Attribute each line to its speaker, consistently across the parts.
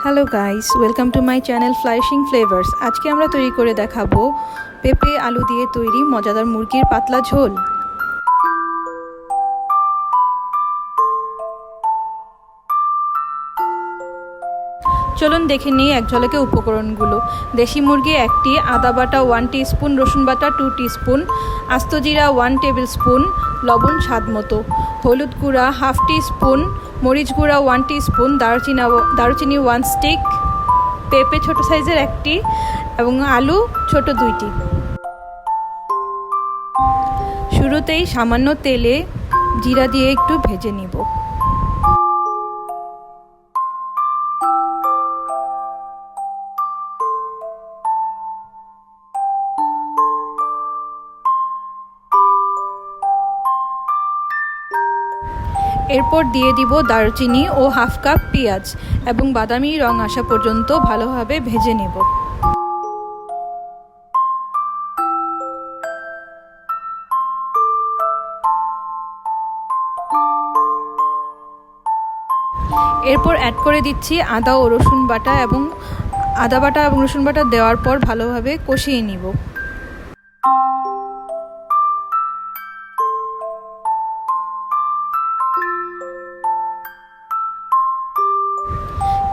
Speaker 1: Hello guys, welcome to my channel flourishing flavours. আজকে আমরা তৈরি করে দেখাবো পেঁপে আলু দিয়ে তৈরি মজাদার মুরগির পাতলা ঝোল। চলুন দেখে নিই এক ঝলকে উপকরণগুলো। দেশি মুরগি 1টি, আদা বাটা 1 টিস্পুন, রসুন বাটা 2 টিস্পুন, আস্ত জিরা 1 টেবিল স্পুন, লবণ স্বাদ মতো, হলুদ গুঁড়া 1/2 টিস্পুন, মরিচ গুঁড়া 1 টিস্পুন, দারুচিনি 1 স্টিক, পেঁপে ছোট সাইজের 1টি এবং আলু ছোট 2টি। শুরুতেই সামান্য তেলে জিরা দিয়ে একটু ভেজে নিব। এরপর দিয়ে দিব দারচিনি ও 1/2 কাপ পেঁয়াজ এবং বাদামি রং আসা পর্যন্ত ভালোভাবে ভেজে নেব। এরপর অ্যাড করে দিচ্ছি আদা বাটা এবং রসুন বাটা দেওয়ার পর ভালোভাবে কষিয়ে নিব।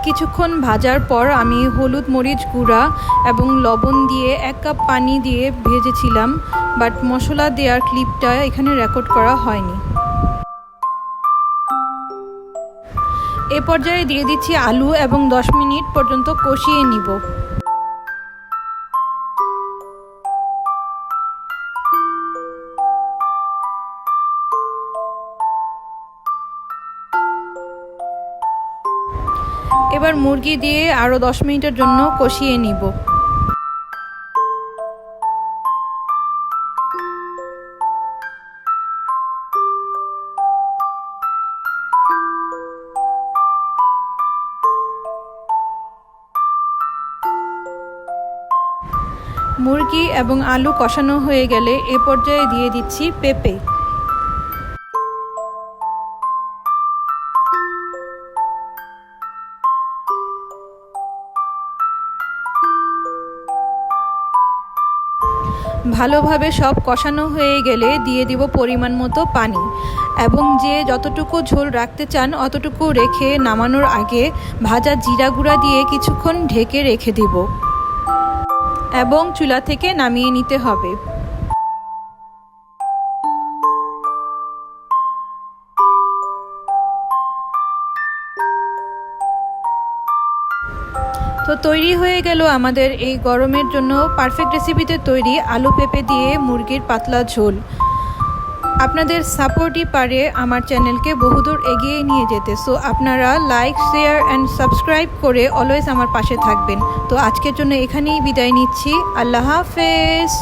Speaker 1: কিছুক্ষণ ভাজার পর আমি হলুদ, মরিচ গুঁড়া এবং লবণ দিয়ে 1 কাপ পানি দিয়ে ভেজেছিলাম, বাট মশলা দেওয়ার ক্লিপটা এখানে রেকর্ড করা হয়নি। এ পর্যায়ে দিয়ে দিচ্ছি আলু এবং 10 মিনিট পর্যন্ত কষিয়ে নিব। এবার মুরগি দিয়ে আরও 10 মিনিটের জন্য কষিয়ে নিব। মুরগি এবং আলু কষানো হয়ে গেলে এ পর্যায়ে দিয়ে দিচ্ছি পেঁপে। ভালোভাবে সব কষানো হয়ে গেলে দিয়ে দিব পরিমাণ মতো পানি এবং যে যতটুকু ঝোল রাখতে চান অতটুকু রেখে নামানোর আগে ভাজা জিরা গুঁড়া দিয়ে কিছুক্ষণ ঢেকে রেখে দিব এবং চুলা থেকে নামিয়ে নিতে হবে। তো তৈরি হয়ে গেল আমাদের এই গরমের জন্য পারফেক্ট রেসিপিতে তৈরি আলু পেঁপে দিয়ে মুরগির পাতলা ঝোল। আপনাদের সাপোর্টই পারে আমার চ্যানেলকে বহুদূর এগিয়ে নিয়ে যেতে। সো আপনারা লাইক, শেয়ার অ্যান্ড সাবস্ক্রাইব করে অলওয়েজ আমার পাশে থাকবেন। তো আজকের জন্য এখানেই বিদায় নিচ্ছি। আল্লাহ হাফেজ।